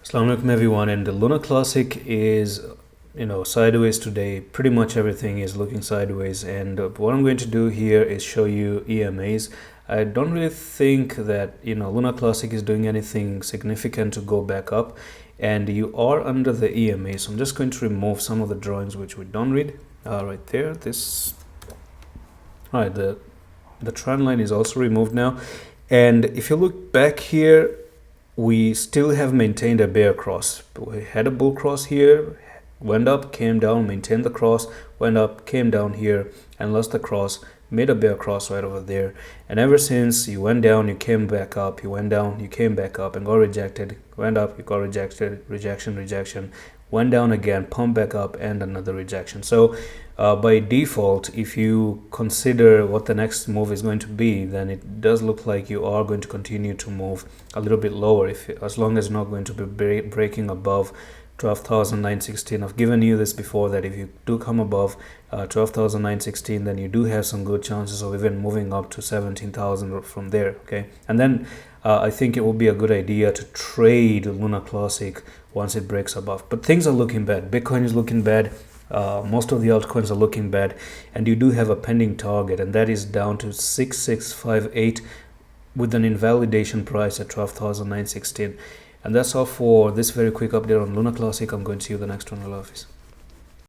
Assalamu alaikum everyone, and the Luna Classic is sideways today. Pretty much everything is looking sideways, and what I'm going to do here is show you EMA'S. I don't really think that Luna Classic is doing anything significant to go back up, and you are under the EMA, so I'm just going to remove some of the drawings which we don't read right there. All right, the trend line is also removed now, and if you look back here, we still have maintained a bear cross. We had a bull cross here, went up, came down, maintained the cross, went up, came down here, and lost the cross, made a bear cross right over there. And ever since, you went down, you came back up, you went down, you came back up and got rejected, went up, you got rejected, rejection, went down again, pumped back up, and another rejection. So by default, if you consider what the next move is going to be, then it does look like you are going to continue to move a little bit lower, as long as you're not going to be breaking above 12,916. I've given you this before, that if you do come above 12,916, then you do have some good chances of even moving up to 17,000 from there. Okay, and then I think it will be a good idea to trade Luna Classic once it breaks above. But things are looking bad. Bitcoin is looking bad. Most of the altcoins are looking bad, and you do have a pending target, and that is down to 6658 with an invalidation price at 12,916. And that's all for this very quick update on Luna Classic. I'm going to see you the next one. Allah Hafiz.